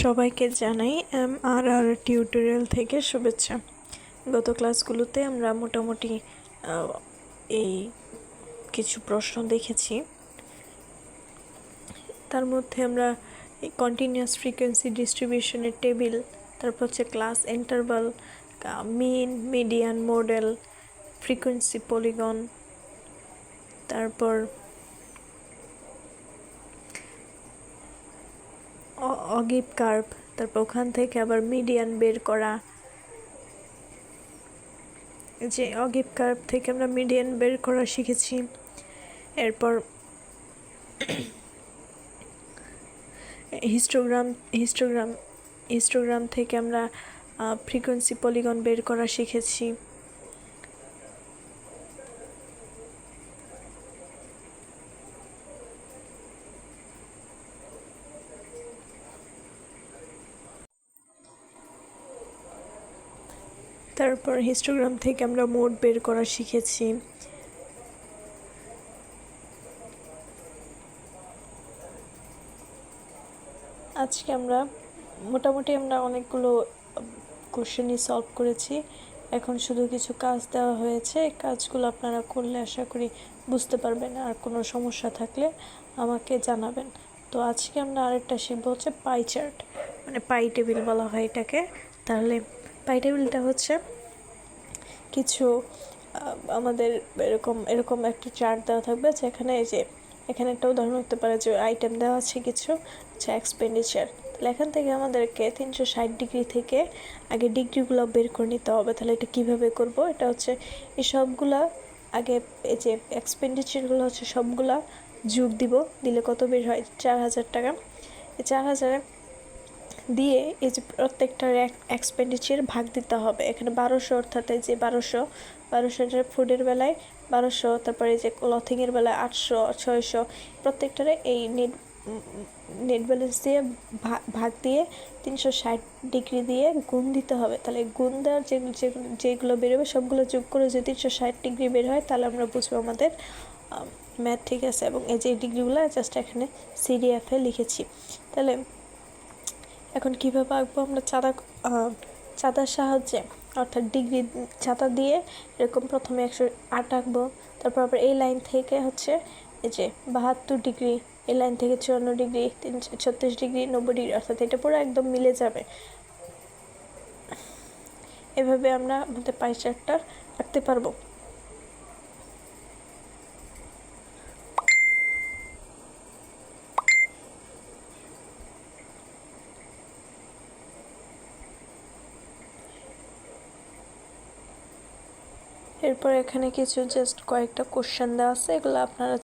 সবাইকে জানাই MRR tutorial থেকে শুভেচ্ছা। গত ক্লাসগুলোতে আমরা মোটামুটি এই কিছু প্রশ্ন দেখেছি। তার মধ্যে আমরা এই কন্টিনিউয়াস ফ্রিকোয়েন্সি ডিস্ট্রিবিউশনের টেবিল, তারপর হচ্ছে ক্লাস ইন্টারভাল, মিন, মিডিয়ান, মডেল, ফ্রিকোয়েন্সি পলিগন, তারপর অগিভ কার্ভ, তারপর ওখান থেকে আবার মিডিয়ান বের করা, যে অগিভ কার্ভ থেকে আমরা মিডিয়ান বের করা শিখেছি। এরপর হিস্টোগ্রাম থেকে আমরা ফ্রিকোয়েন্সি পলিগন বের করা শিখেছি। তারপর হিস্টোগ্রাম থেকে আমরা মোড বের করা শিখেছি। আজকে আমরা মোটামুটি অনেকগুলো কোশ্চেনই সলভ করেছি। এখন শুধু কিছু কাজ দেওয়া হয়েছে, এই কাজগুলো আপনারা করলে আশা করি বুঝতে পারবেন। আর কোনো সমস্যা থাকলে আমাকে জানাবেন। তো আজকে আমরা আরেকটা শিখবো হচ্ছে পাই চার্ট, মানে পাই টেবিল বলা হয় এটাকে। তাহলে পাই টেবিলটা হচ্ছে কিছু আমাদের এরকম একটা চার্ট দেওয়া থাকবে, যেখানে এই যে এখানে একটা উদাহরণ হতে পারে যে আইটেম দেওয়া আছে কিছু, হচ্ছে এক্সপেন্ডিচার। তাহলে এখান থেকে আমাদেরকে 360 ডিগ্রি থেকে আগে ডিগ্রিগুলো বের করে নিতে হবে। তাহলে এটা কিভাবে করব? এটা হচ্ছে এই সবগুলা আগে, এই যে এক্সপেন্ডিচারগুলো হচ্ছে সবগুলা যোগ দিলে কত বের হয়? 4000 টাকা। এই 4000 দিয়ে এই যে প্রত্যেকটার এক্সপেন্ডিচার ভাগ দিতে হবে। এখানে 1200, অর্থাৎ এই যে 1200 ফুডের বেলায় 1200, তারপরে এই যে ক্লথিংয়ের বেলায় 800, 600, প্রত্যেকটারে এই নেট ব্যালেন্স দিয়ে ভাগ দিয়ে 360 ডিগ্রি দিয়ে গুণ দিতে হবে। তাহলে গুণ দেওয়ার যেগুলো বেরোবে সবগুলো যোগ করে যদি 360 ডিগ্রি বের হয়, তাহলে আমরা বুঝবো আমাদের ম্যাথ ঠিক আছে। এবং এই যে ডিগ্রিগুলো জাস্ট এখানে CDF-এ লিখেছি। তাহলে এখন কীভাবে আঁকবো? আমরা চাঁদার সাহায্যে, অর্থাৎ ডিগ্রি চাঁদা দিয়ে এরকম প্রথমে 108 আঁকবো। তারপর আবার এই লাইন থেকে হচ্ছে এই যে 72 ডিগ্রি, এই লাইন থেকে 54 ডিগ্রি, 36 ডিগ্রি, 90 ডিগ্রি, অর্থাৎ এটা পুরো একদম মিলে যাবে। এভাবে আমরা আমাদের পাই চার্টটা আঁকতে পারবো। এরপর এখানে কিছু জাস্ট কয়েকটা কোশ্চেন দেওয়া আছে, এগুলো আপনারা